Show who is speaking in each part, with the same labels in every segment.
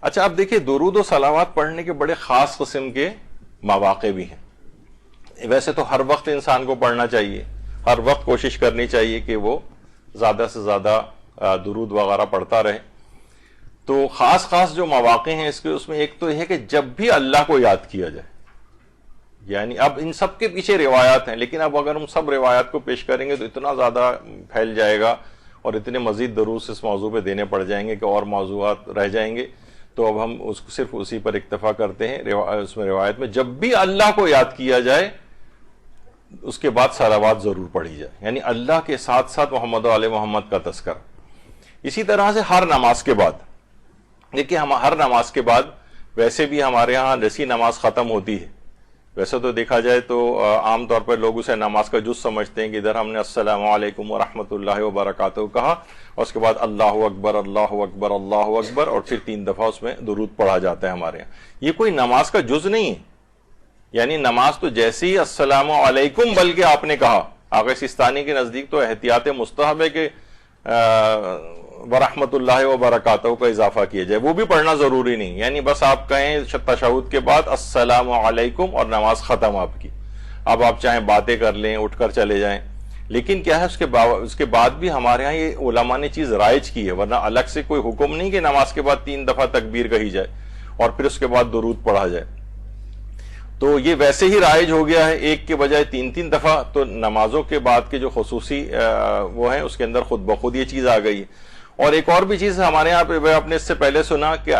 Speaker 1: اچھا اب دیکھیے درود و صلوات پڑھنے کے بڑے خاص قسم کے مواقع بھی ہیں. ویسے تو ہر وقت انسان کو پڑھنا چاہیے، ہر وقت کوشش کرنی چاہیے کہ وہ زیادہ سے زیادہ درود وغیرہ پڑھتا رہے. تو خاص جو مواقع ہیں اس میں ایک تو یہ ہے کہ جب بھی اللہ کو یاد کیا جائے. یعنی اب ان سب کے پیچھے روایات ہیں، لیکن اب اگر ہم سب روایات کو پیش کریں گے تو اتنا زیادہ پھیل جائے گا اور اتنے مزید دروس اس موضوع پہ دینے پڑ جائیں گے کہ اور موضوعات رہ جائیں گے. تو اب ہم صرف اسی پر اکتفا کرتے ہیں. اس میں روایت میں جب بھی اللہ کو یاد کیا جائے اس کے بعد صلوات ضرور پڑھی جائے، یعنی اللہ کے ساتھ ساتھ محمد و آل محمد کا تذکرہ. اسی طرح سے ہر نماز کے بعد، دیکھیے ہم ہر نماز کے بعد ویسے بھی ہمارے ہاں جیسی نماز ختم ہوتی ہے، ویسے تو دیکھا جائے تو عام طور پر لوگ اسے نماز کا جز سمجھتے ہیں کہ ادھر ہم نے السلام علیکم ورحمۃ اللہ وبرکاتہ کہا اور اس کے بعد اللہ اکبر اللہ اکبر اللہ اکبر اور پھر 3 دفعہ اس میں درود پڑھا جاتا ہے ہمارے یہاں. یہ کوئی نماز کا جز نہیں ہے. یعنی نماز تو جیسے ہی السلام علیکم بلکہ آپ نے کہا، آغا سیستانی کے نزدیک تو احتیاط مستحب ہے کہ ورحمۃ اللہ وبرکاتہ کا اضافہ کیا جائے، وہ بھی پڑھنا ضروری نہیں. یعنی بس آپ کہیں تشہد کے بعد السلام علیکم اور نماز ختم آپ کی. اب آپ چاہیں باتیں کر لیں، اٹھ کر چلے جائیں. لیکن کیا ہے اس کے بعد بھی ہمارے ہاں یہ علماء نے چیز رائج کی ہے، ورنہ الگ سے کوئی حکم نہیں کہ نماز کے بعد 3 دفعہ تکبیر کہی جائے اور پھر اس کے بعد درود پڑھا جائے. تو یہ ویسے ہی رائج ہو گیا ہے، ایک کے بجائے 3 دفعہ. تو نمازوں کے بعد کے جو خصوصی وہ ہیں اس کے اندر خود بخود یہ چیز آ گئی ہے. اور ایک اور بھی چیز ہمارے یہاں پہ آپ نے اس سے پہلے سنا کہ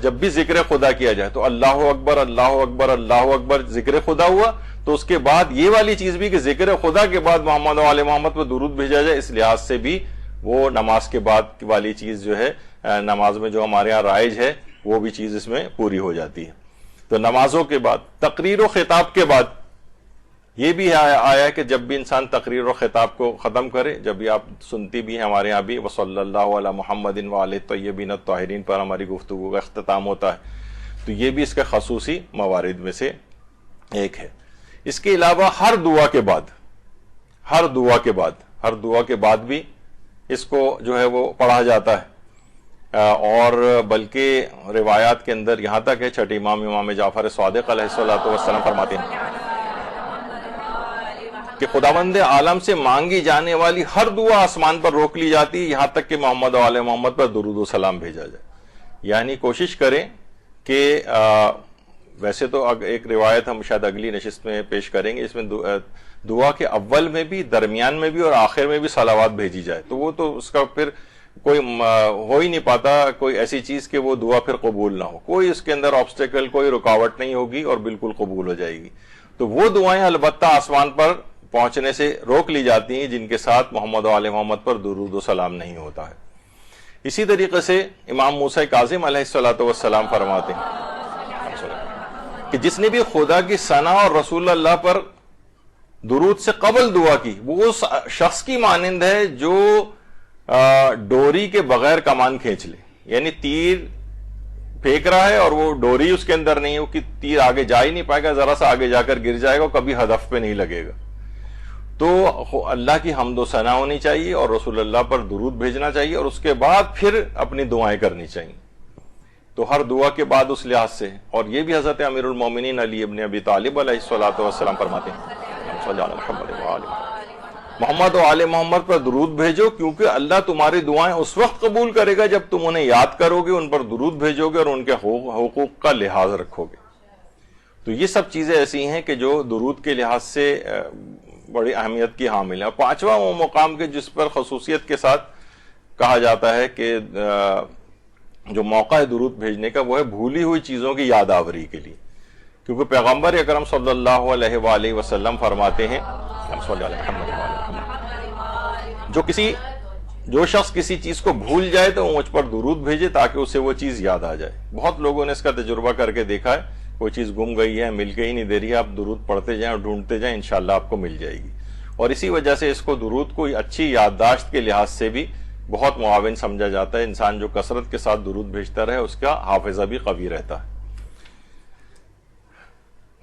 Speaker 1: جب بھی ذکر خدا کیا جائے تو اللہ اکبر اللہ اکبر اللہ اکبر ذکر خدا ہوا، تو اس کے بعد یہ والی چیز بھی کہ ذکر خدا کے بعد محمد و آل محمد پر درود بھیجا جائے. اس لحاظ سے بھی وہ نماز کے بعد والی چیز جو ہے نماز میں جو ہمارے یہاں رائج ہے وہ بھی چیز اس میں پوری ہو جاتی ہے. تو نمازوں کے بعد تقریر و خطاب کے بعد یہ بھی آیا ہے کہ جب بھی انسان تقریر و خطاب کو ختم کرے، جب بھی آپ سنتی بھی ہیں ہمارے یہاں بھی وصلی اللہ علی محمد وآلہ الطیبین الطاہرین پر ہماری گفتگو کا اختتام ہوتا ہے، تو یہ بھی اس کے خصوصی موارد میں سے ایک ہے. اس کے علاوہ ہر دعا کے بعد بھی اس کو جو ہے وہ پڑھا جاتا ہے. اور بلکہ روایات کے اندر یہاں تک ہے، چھٹے امام جعفر صادق علیہ الصلوۃ والسلام فرماتے ہیں کہ خداوند عالم سے مانگی جانے والی ہر دعا آسمان پر روک لی جاتی ہے یہاں تک کہ محمد و آل محمد پر درود و سلام بھیجا جائے. یعنی کوشش کریں کہ ویسے تو ایک روایت ہم شاید اگلی نشست میں پیش کریں گے، اس میں دعا کے اول میں بھی، درمیان میں بھی اور آخر میں بھی صلوات بھیجی جائے. تو وہ تو اس کا پھر کوئی ہو ہی نہیں پاتا کوئی ایسی چیز کہ وہ دعا پھر قبول نہ ہو. کوئی اس کے اندر آبسٹیکل، کوئی رکاوٹ نہیں ہوگی اور بالکل قبول ہو جائے گی. تو وہ دعائیں البتہ آسمان پر پہنچنے سے روک لی جاتی ہیں جن کے ساتھ محمد و آل محمد پر درود و سلام نہیں ہوتا ہے. اسی طریقے سے امام موسیٰ کاظم علیہ الصلوۃ والسلام فرماتے ہیں کہ جس نے بھی خدا کی ثنا اور رسول اللہ پر درود سے قبل دعا کی وہ اس شخص کی مانند ہے جو ڈوری کے بغیر کمان کھینچ لے. یعنی تیر پھینک رہا ہے اور وہ ڈوری اس کے اندر نہیں ہے، کہ تیر آگے جا ہی نہیں پائے گا، ذرا سا آگے جا کر گر جائے گا، کبھی ہدف پہ نہیں لگے گا. تو اللہ کی حمد و ثنا ہونی چاہیے اور رسول اللہ پر درود بھیجنا چاہیے اور اس کے بعد پھر اپنی دعائیں کرنی چاہیے. تو ہر دعا کے بعد اس لحاظ سے، اور یہ بھی حضرت امیر المومنین علی ابن ابی طالب علیہ الصلوۃ والسلام فرماتے ہیں محمد و آل محمد پر درود بھیجو کیونکہ اللہ تمہاری دعائیں اس وقت قبول کرے گا جب تم انہیں یاد کرو گے، ان پر درود بھیجو گے اور ان کے حقوق کا لحاظ رکھو گے. تو یہ سب چیزیں ایسی ہیں کہ جو درود کے لحاظ سے بڑی اہمیت کی حامل ہے. 5واں وہ مقام کے جس پر خصوصیت کے ساتھ کہا جاتا ہے کہ جو موقع ہے درود بھیجنے کا وہ ہے بھولی ہوئی چیزوں کی یاد آوری کے لیے. کیونکہ پیغمبر اکرم صلی اللہ علیہ وآلہ وسلم فرماتے ہیں جو شخص کسی چیز کو بھول جائے تو وہ مجھ پر درود بھیجے تاکہ اسے وہ چیز یاد آ جائے. بہت لوگوں نے اس کا تجربہ کر کے دیکھا ہے، کوئی چیز گم گئی ہے، مل کے ہی نہیں دے رہی ہے، آپ درود پڑھتے جائیں اور ڈھونڈتے جائیں، انشاءاللہ آپ کو مل جائے گی. اور اسی وجہ سے اس کو درود کو اچھی یادداشت کے لحاظ سے بھی بہت معاون سمجھا جاتا ہے. انسان جو کثرت کے ساتھ درود بھیجتا رہے اس کا حافظہ بھی قوی رہتا ہے.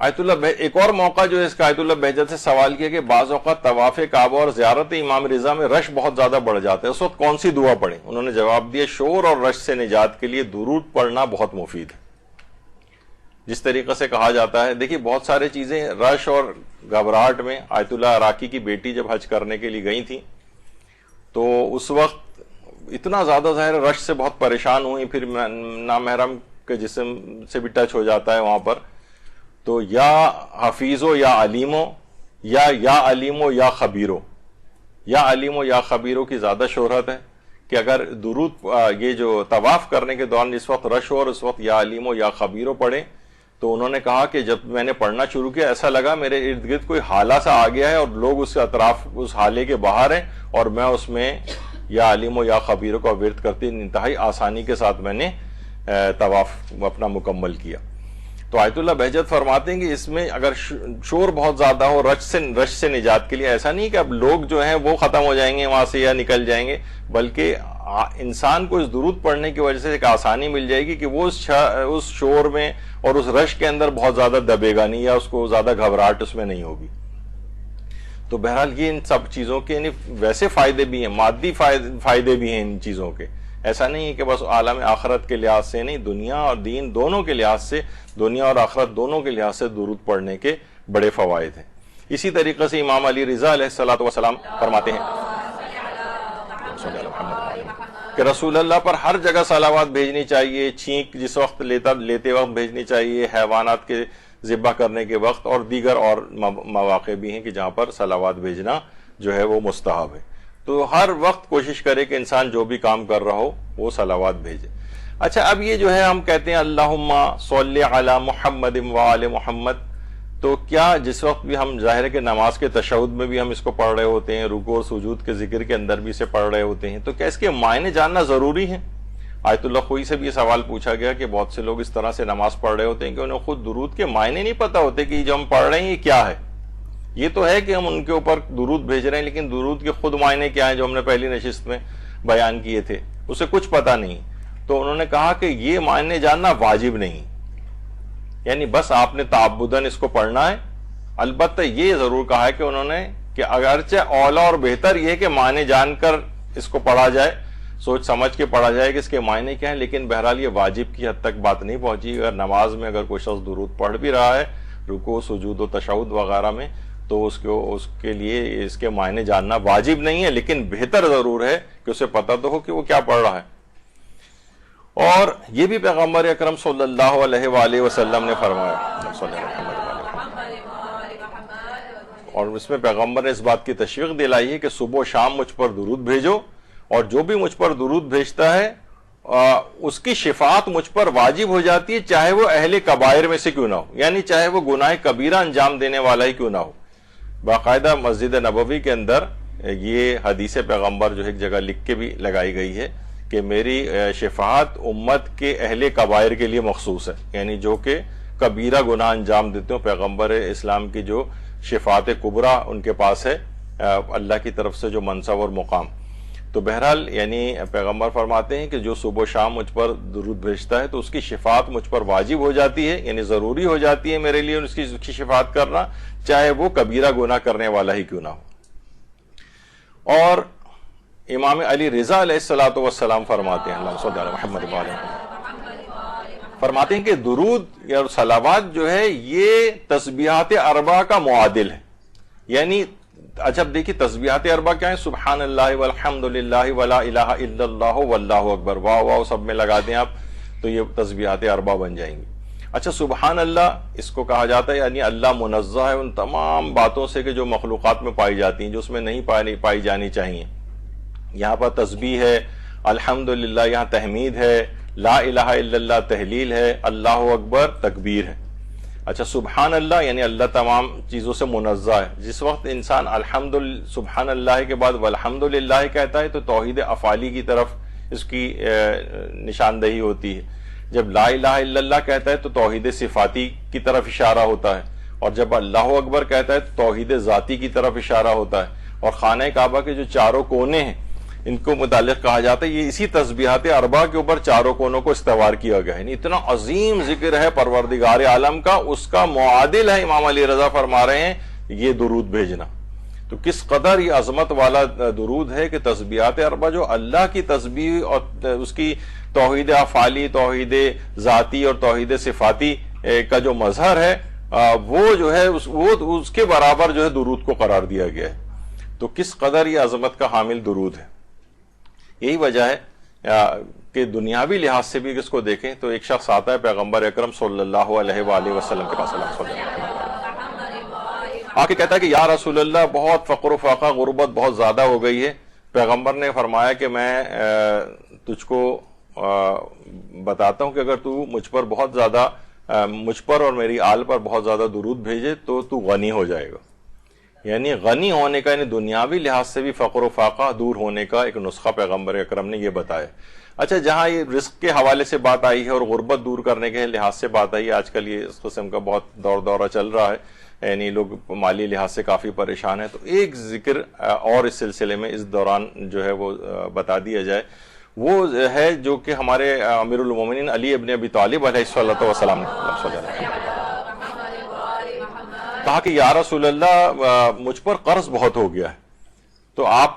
Speaker 1: آیت اللہ ایک اور موقع جو ہے اس کا آیت اللہ بہجت سے سوال کیا کہ بعض اوقات طواف کعبہ اور زیارت امام رضا میں رش بہت زیادہ بڑھ جاتا ہے، اس وقت کون سی دعا پڑھیں؟ انہوں نے جواب دیا شور اور رش سے نجات کے لیے درود پڑھنا بہت مفید ہے۔ جس طریقے سے کہا جاتا ہے، دیکھیے بہت سارے چیزیں رش اور گھبراہٹ میں، آیت اللہ عراقی کی بیٹی جب حج کرنے کے لیے گئی تھی تو اس وقت اتنا زیادہ ظاہر رش سے بہت پریشان ہوئی، پھر نامحرم کے جسم سے بھی ٹچ ہو جاتا ہے وہاں پر، تو یا حفیظو یا علیمو یا علیمو یا خبیرو، یا علیمو یا خبیرو کی زیادہ شہرت ہے کہ اگر درود یہ جو طواف کرنے کے دوران جس وقت رش ہو اور اس وقت یا علیمو یا خبیرو پڑھیں، تو انہوں نے کہا کہ جب میں نے پڑھنا شروع کیا ایسا لگا میرے ارد گرد کوئی حالہ سا آ گیا ہے اور لوگ اس کے اطراف اس حالے کے باہر ہیں اور میں اس میں یا علیمو یا خبیرو کا ورد کرتی انتہائی آسانی کے ساتھ میں نے طواف اپنا مکمل کیا۔ تو آیت اللہ بہجت فرماتے ہیں کہ اس میں اگر شور بہت زیادہ ہو رش سے نجات کے لیے، ایسا نہیں کہ اب لوگ جو ہیں وہ ختم ہو جائیں گے وہاں سے یا نکل جائیں گے، بلکہ انسان کو اس درود پڑھنے کی وجہ سے ایک آسانی مل جائے گی کہ وہ اس شور میں اور اس رش کے اندر بہت زیادہ دبے گا نہیں یا اس کو زیادہ گھبراہٹ اس میں نہیں ہوگی۔ تو بہرحال یہ ان سب چیزوں کے یعنی ویسے فائدے بھی ہیں، مادی فائدے بھی ہیں ان چیزوں کے، ایسا نہیں ہے کہ بس عالم آخرت کے لحاظ سے نہیں، دنیا اور دین دونوں کے لحاظ سے، دنیا اور آخرت دونوں کے لحاظ سے درود پڑھنے کے بڑے فوائد ہیں۔ اسی طریقے سے امام علی رضا علیہ الصلوۃ والسلام فرماتے ہیں کہ رسول اللہ پر ہر جگہ صلوات بھیجنی چاہیے، چھینک جس وقت لیتے وقت بھیجنی چاہیے، حیوانات کے ذبح کرنے کے وقت، اور دیگر اور مواقع بھی ہیں کہ جہاں پر صلوات بھیجنا جو ہے وہ مستحب ہے۔ تو ہر وقت کوشش کرے کہ انسان جو بھی کام کر رہا ہو وہ صلوات بھیجے۔ اچھا اب یہ جو ہے ہم کہتے ہیں اللہم صلی علی محمد وآل محمد، تو کیا جس وقت بھی ہم ظاہر ہے کہ نماز کے تشہد میں بھی ہم اس کو پڑھ رہے ہوتے ہیں، رکوع اور سجود کے ذکر کے اندر بھی اسے پڑھ رہے ہوتے ہیں، تو کیا اس کے معنی جاننا ضروری ہے؟ آیت اللہ خوئی سے بھی یہ سوال پوچھا گیا کہ بہت سے لوگ اس طرح سے نماز پڑھ رہے ہوتے ہیں کہ انہیں خود درود کے معنی نہیں پتہ ہوتے کہ جو ہم پڑھ رہے ہیں یہ کیا ہے۔ یہ تو ہے کہ ہم ان کے اوپر درود بھیج رہے ہیں، لیکن درود کے خود معنی کیا ہیں جو ہم نے پہلی نشست میں بیان کیے تھے اسے کچھ پتہ نہیں۔ تو انہوں نے کہا کہ یہ معنی جاننا واجب نہیں، یعنی بس آپ نے تعبداً اس کو پڑھنا ہے۔ البتہ یہ ضرور کہا ہے کہ انہوں نے کہ اگرچہ اولا اور بہتر یہ ہے کہ معنی جان کر اس کو پڑھا جائے، سوچ سمجھ کے پڑھا جائے کہ اس کے معنی کیا ہیں، لیکن بہرحال یہ واجب کی حد تک بات نہیں پہنچی۔ اگر نماز میں اگر کوئی شخص درود پڑھ بھی رہا ہے رکوع سجود و تشہد وغیرہ میں تو اس کے لیے اس کے معنی جاننا واجب نہیں ہے، لیکن بہتر ضرور ہے کہ اسے پتہ تو ہو کہ وہ کیا پڑھ رہا ہے۔ اور یہ بھی پیغمبر اکرم صلی اللہ علیہ وآلہ وسلم نے فرمایا، اور اس میں پیغمبر نے اس بات کی تشویق دلائی ہے کہ صبح و شام مجھ پر درود بھیجو، اور جو بھی مجھ پر درود بھیجتا ہے اس کی شفاعت مجھ پر واجب ہو جاتی ہے، چاہے وہ اہل کبائر میں سے کیوں نہ ہو، یعنی چاہے وہ گناہ کبیرہ انجام دینے والا ہی کیوں نہ ہو۔ باقاعدہ مسجد نبوی کے اندر یہ حدیث پیغمبر جو ایک جگہ لکھ کے بھی لگائی گئی ہے کہ میری شفاعت امت کے اہل کبائر کے لیے مخصوص ہے، یعنی جو کہ کبیرہ گناہ انجام دیتے ہوں، پیغمبر اسلام کی جو شفاعت کبریٰ ان کے پاس ہے اللہ کی طرف سے جو منصب اور مقام۔ تو بہرحال یعنی پیغمبر فرماتے ہیں کہ جو صبح و شام مجھ پر درود بھیجتا ہے تو اس کی شفاعت مجھ پر واجب ہو جاتی ہے، یعنی ضروری ہو جاتی ہے میرے لیے اس کی شفاعت کرنا، چاہے وہ کبیرہ گناہ کرنے والا ہی کیوں نہ ہو۔ اور امام علی رضا علیہ الصلوۃ والسلام فرماتے ہیں، اللہم صلی علی محمد وعلی محمد، فرماتے ہیں کہ درود یا صلوات جو ہے یہ تسبیحات اربع کا معادل ہے۔ یعنی اچھا دیکھیے تسبیحات اربع کیا ہیں؟ سبحان اللہ والحمد للہ ولا الہ الا اللہ واللہ اکبر، واہ واہ سب میں لگا دیں آپ تو یہ تسبیحات اربع بن جائیں گی۔ اچھا سبحان اللہ اس کو کہا جاتا ہے یعنی اللہ منزہ ہے ان تمام باتوں سے کہ جو مخلوقات میں پائی جاتی ہیں، جو اس میں نہیں پائی جانی چاہیے۔ یہاں پر تسبیح ہے، الحمدللہ یہاں تحمید ہے، لا الہ الا اللہ تحلیل ہے، اللہ اکبر تکبیر ہے۔ اچھا سبحان اللہ یعنی اللہ تمام چیزوں سے منزہ ہے۔ جس وقت انسان سبحان اللہ کے بعد والحمدللہ کہتا ہے تو توحید افعالی کی طرف اس کی نشاندہی ہوتی ہے۔ جب لا الہ الا اللہ کہتا ہے تو توحید صفاتی کی طرف اشارہ ہوتا ہے، اور جب اللہ اکبر کہتا ہے تو توحید ذاتی کی طرف اشارہ ہوتا ہے۔ اور خانہ کعبہ کے جو چاروں کونے ہیں ان کو متعلق کہا جاتا ہے یہ اسی تسبیحات اربع کے اوپر چاروں کونوں کو استوار کیا گیا ہے. یعنی اتنا عظیم ذکر ہے پروردگار عالم کا, اس کا معادل ہے امام علی رضا فرما رہے ہیں یہ درود بھیجنا. تو کس قدر یہ عظمت والا درود ہے کہ تسبیحات اربع جو اللہ کی تسبیح اور اس کی توحید افعالی, توحید ذاتی اور توحید صفاتی کا جو مظہر ہے وہ جو ہے وہ اس کے برابر جو ہے درود کو قرار دیا گیا ہے. تو کس قدر یہ عظمت کا حامل درود ہے. یہی وجہ ہے کہ دنیاوی لحاظ سے بھی اس کو دیکھیں تو ایک شخص آتا ہے پیغمبر اکرم صلی اللہ علیہ وآلہ وسلم کے پاس آ کے کہتا ہے کہ یا رسول اللہ بہت فقر و فاقہ غربت بہت زیادہ ہو گئی ہے. پیغمبر نے فرمایا کہ میں تجھ کو بتاتا ہوں کہ اگر تو مجھ پر بہت زیادہ مجھ پر اور میری آل پر بہت زیادہ درود بھیجے تو غنی ہو جائے گا. یعنی غنی ہونے کا, یعنی دنیاوی لحاظ سے بھی فقر و فاقہ دور ہونے کا ایک نسخہ پیغمبر اکرم نے یہ بتایا. اچھا, جہاں یہ رزق کے حوالے سے بات آئی ہے اور غربت دور کرنے کے لحاظ سے بات آئی ہے, آج کل یہ اس قسم کا بہت دورہ چل رہا ہے, یعنی لوگ مالی لحاظ سے کافی پریشان ہیں, تو ایک ذکر اور اس سلسلے میں اس دوران جو ہے وہ بتا دیا جائے. وہ ہے جو کہ ہمارے امیر المومنین علی ابن ابی طالب علیہ السلام نے کہا کہ یا رسول اللہ مجھ پر قرض بہت ہو گیا ہے, تو آپ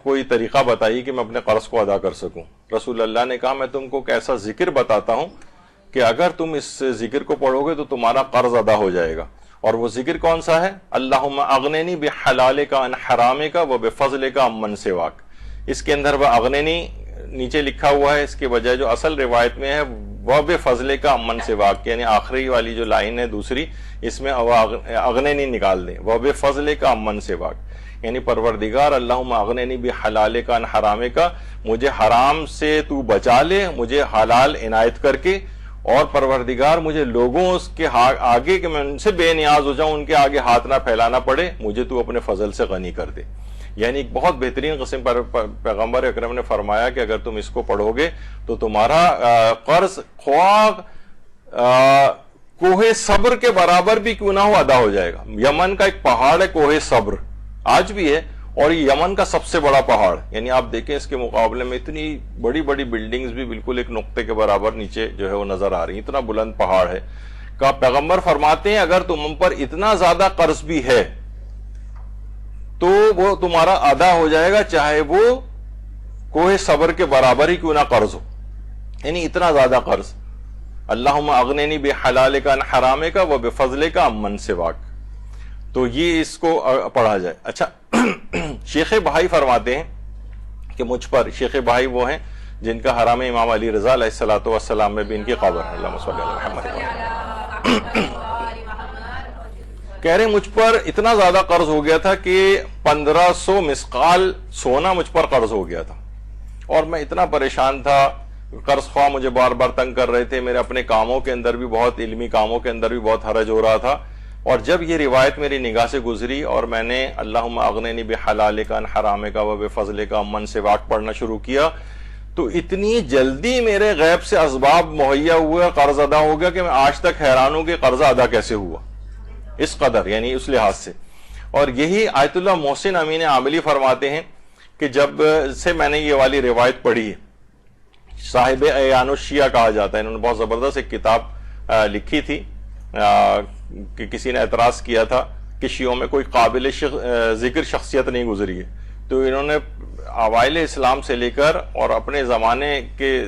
Speaker 1: کوئی طریقہ بتائیے کہ میں اپنے قرض کو ادا کر سکوں. رسول اللہ نے کہا میں تم کو ایک ایسا ذکر بتاتا ہوں کہ اگر تم اس ذکر کو پڑھو گے تو تمہارا قرض ادا ہو جائے گا. اور وہ ذکر کون سا ہے؟ اللہم اغننی بحلالک عن حرامک وبفضلک عمن سواک. اس کے اندر وہ اغننی نیچے لکھا ہوا ہے, اس کے بجائے جو اصل روایت میں ہے وبفضلک عمن سواک, یعنی آخری والی جو لائن ہے دوسری, اس میں اغننی نکال دیں, وبفضلک عمن سواک, یعنی پروردگار اللہم اغننی بحلالک عن حرامک, مجھے حرام سے تو بچا لے مجھے حلال عنایت کر کے, اور پروردگار مجھے لوگوں اس کے آگے کہ میں ان سے بے نیاز ہو جاؤں, ان کے آگے ہاتھ نہ پھیلانا پڑے, مجھے تو اپنے فضل سے غنی کر دے. یعنی ایک بہت بہترین قسم پر پیغمبر اکرم نے فرمایا کہ اگر تم اس کو پڑھو گے تو تمہارا قرض خواہ کوہ صبر کے برابر بھی کیوں نہ ہو ادا ہو جائے گا. یمن کا ایک پہاڑ ہے کوہ صبر, آج بھی ہے, اور یہ یمن کا سب سے بڑا پہاڑ, یعنی آپ دیکھیں اس کے مقابلے میں اتنی بڑی بڑی بلڈنگز بھی بالکل ایک نقطے کے برابر نیچے جو ہے وہ نظر آ رہی ہیں, اتنا بلند پہاڑ ہے. کہ پیغمبر فرماتے ہیں اگر تم پر اتنا زیادہ قرض بھی ہے تو وہ تمہارا ادا ہو جائے گا, چاہے وہ کوہ صبر کے برابر ہی کیوں نہ قرض ہو, یعنی اتنا زیادہ قرض. اللہم اغننی بحلالک عن حرامک وبفضلک عمن سواک. تو یہ اس کو پڑھا جائے. اچھا, شیخ بہائی فرماتے ہیں کہ مجھ پر, شیخ بہائی وہ ہیں جن کا حرام امام علی رضا علیہ السلام میں بھی ان کی قبر ہے, اللہم صلی اللہ علیہ وسلم, کہہ رہے مجھ پر اتنا زیادہ قرض ہو گیا تھا کہ 1500 مسقال سونا مجھ پر قرض ہو گیا تھا, اور میں اتنا پریشان تھا, قرض خواہ مجھے بار بار تنگ کر رہے تھے, میرے اپنے کاموں کے اندر بھی بہت, علمی کاموں کے اندر بھی بہت حرج ہو رہا تھا. اور جب یہ روایت میری نگاہ سے گزری اور میں نے اللہم اغننی بحلالک عن حرامک وبفضلک عمن سواک پڑھنا شروع کیا تو اتنی جلدی میرے غیب سے اسباب مہیا ہوئے, قرض ادا ہو گیا کہ میں آج تک حیران ہوں کہ قرضہ ادا کیسے ہوا, اس قدر, یعنی اس لحاظ سے. اور یہی آیت اللہ محسن امین عاملی فرماتے ہیں کہ جب سے میں نے یہ والی روایت پڑھی ہے, صاحب اعیان الشیعہ کہا جاتا ہے, انہوں نے بہت زبردست ایک کتاب لکھی تھی کہ کسی نے اعتراض کیا تھا کہ شیعوں میں کوئی قابل ذکر شخصیت نہیں گزری ہے, تو انہوں نے اوائل اسلام سے لے کر اور اپنے زمانے کے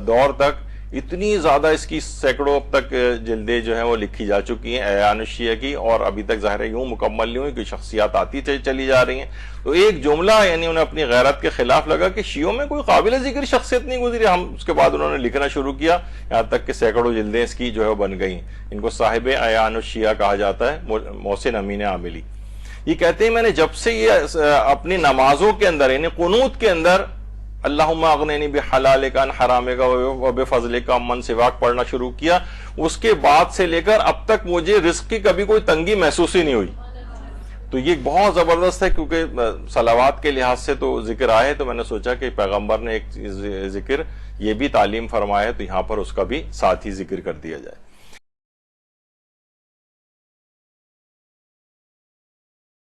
Speaker 1: دور تک اتنی زیادہ اس کی سینکڑوں تک جلدیں جو ہیں وہ لکھی جا چکی ہیں اعیان الشیعہ کی, اور ابھی تک ظاہر یوں مکمل نہیں ہوئی کہ شخصیات آتی چلی جا رہی ہیں. تو ایک جملہ یعنی انہیں اپنی غیرت کے خلاف لگا کہ شیعوں میں کوئی قابل ذکر شخصیت نہیں گزری. ہم اس کے بعد انہوں نے لکھنا شروع کیا, یہاں تک کہ سینکڑوں جلدیں اس کی جو ہے بن گئی. ان کو صاحب اعیان الشیعہ کہا جاتا ہے, محسن امین عاملی. یہ کہتے ہیں میں نے جب سے یہ اپنی نمازوں کے اندر یعنی قنوت کے اندر اللہم اغننی بحلالک عن حرامک وبفضلک عمن سواک پڑھنا شروع کیا, اس کے بعد سے لے کر اب تک مجھے رزق کی کبھی کوئی تنگی محسوس ہی نہیں ہوئی. تو یہ بہت زبردست ہے, کیونکہ صلوات کے لحاظ سے تو ذکر آئے, تو میں نے سوچا کہ پیغمبر نے ایک ذکر یہ بھی تعلیم فرمایا ہے, تو یہاں پر اس کا بھی ساتھ ہی ذکر کر دیا جائے.